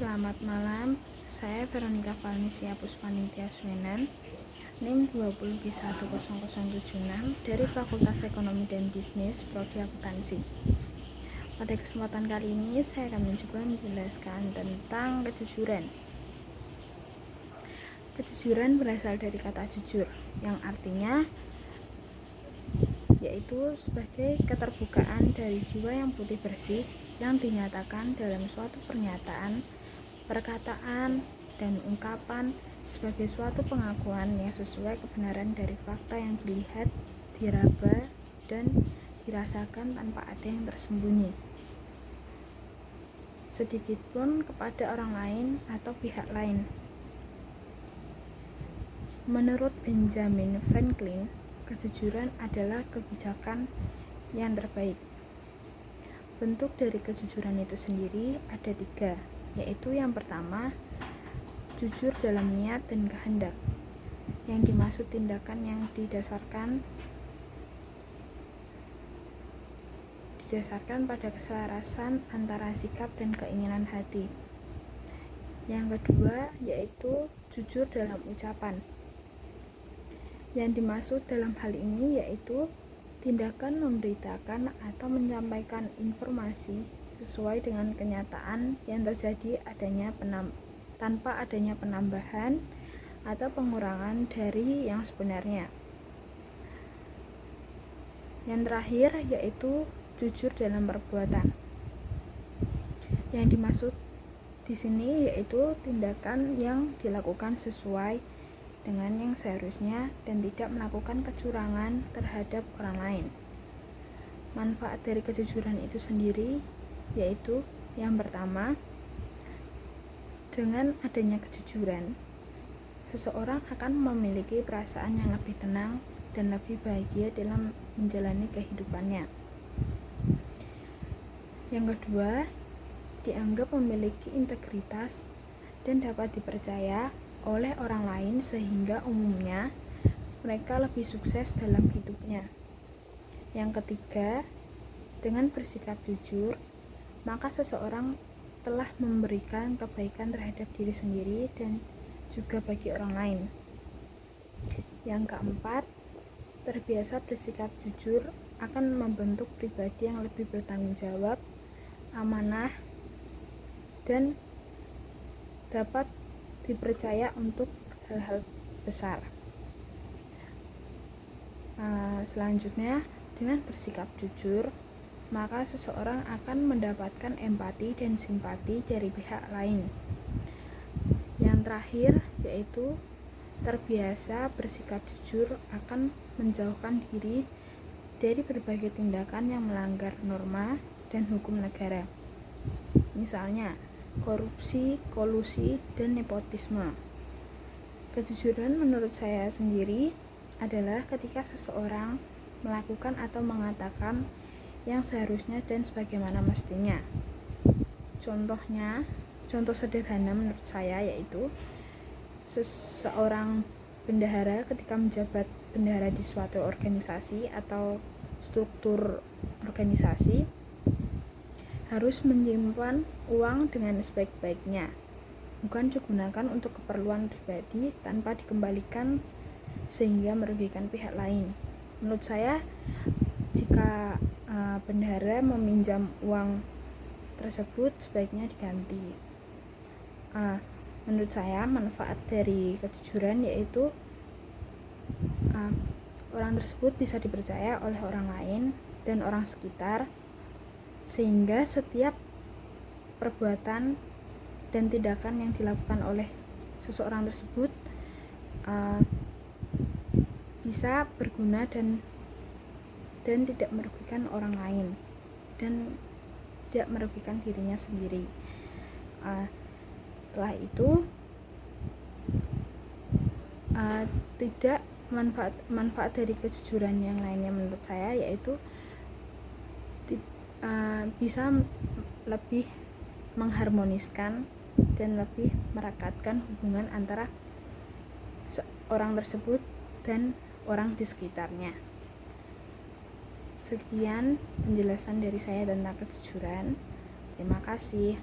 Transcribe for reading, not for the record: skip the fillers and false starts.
Selamat malam, saya Veronica Valnesia Puspaningtya Swenan, NIM 20B10076 dari Fakultas Ekonomi dan Bisnis, Prodi Akuntansi. Pada kesempatan kali ini, saya akan mencoba menjelaskan tentang kejujuran. Kejujuran berasal dari kata jujur, yang artinya yaitu sebagai keterbukaan dari jiwa yang putih bersih yang dinyatakan dalam suatu pernyataan, perkataan, dan ungkapan sebagai suatu pengakuan yang sesuai kebenaran dari fakta yang dilihat, diraba, dan dirasakan tanpa ada yang tersembunyi sedikitpun kepada orang lain atau pihak lain. Menurut Benjamin Franklin, kejujuran adalah kebijakan yang terbaik. Bentuk dari kejujuran itu sendiri ada 3, yaitu yang pertama, jujur dalam niat dan kehendak. Yang dimaksud tindakan yang didasarkan pada keselarasan antara sikap dan keinginan hati. Yang kedua, yaitu jujur dalam ucapan. Yang dimaksud dalam hal ini yaitu tindakan memberitakan atau menyampaikan informasi sesuai dengan kenyataan yang terjadi tanpa adanya penambahan atau pengurangan dari yang sebenarnya. Yang terakhir yaitu jujur dalam perbuatan. Yang dimaksud di sini yaitu tindakan yang dilakukan sesuai dengan yang seharusnya dan tidak melakukan kecurangan terhadap orang lain. Manfaat dari kejujuran itu sendiri yaitu yang pertama, dengan adanya kejujuran, seseorang akan memiliki perasaan yang lebih tenang dan lebih bahagia dalam menjalani kehidupannya. Yang kedua, dianggap memiliki integritas dan dapat dipercaya oleh orang lain sehingga umumnya mereka lebih sukses dalam hidupnya. Yang ketiga, dengan bersikap jujur, maka seseorang telah memberikan kebaikan terhadap diri sendiri dan juga bagi orang lain. Yang keempat, terbiasa bersikap jujur akan membentuk pribadi yang lebih bertanggung jawab, amanah, dan dapat dipercaya untuk hal-hal besar. Selanjutnya, dengan bersikap jujur, maka seseorang akan mendapatkan empati dan simpati dari pihak lain. Yang terakhir, yaitu terbiasa bersikap jujur akan menjauhkan diri dari berbagai tindakan yang melanggar norma dan hukum negara. Misalnya, korupsi, kolusi, dan nepotisme. Kejujuran menurut saya sendiri adalah ketika seseorang melakukan atau mengatakan yang seharusnya dan sebagaimana mestinya. Contoh sederhana menurut saya yaitu seseorang bendahara ketika menjabat bendahara di suatu organisasi atau struktur organisasi harus menyimpan uang dengan sebaik-baiknya, bukan digunakan untuk keperluan pribadi tanpa dikembalikan sehingga merugikan pihak lain. Menurut saya, jika bendahara meminjam uang tersebut sebaiknya diganti. Menurut saya, manfaat dari kejujuran yaitu orang tersebut bisa dipercaya oleh orang lain dan orang sekitar, sehingga setiap perbuatan dan tindakan yang dilakukan oleh seseorang tersebut bisa berguna dan tidak merugikan orang lain dan tidak merugikan dirinya sendiri. Setelah itu, tidak manfaat dari kejujuran yang lainnya menurut saya yaitu bisa lebih mengharmoniskan dan lebih merekatkan hubungan antara orang tersebut dan orang di sekitarnya. Sekian penjelasan dari saya tentang kejujuran. Terima kasih.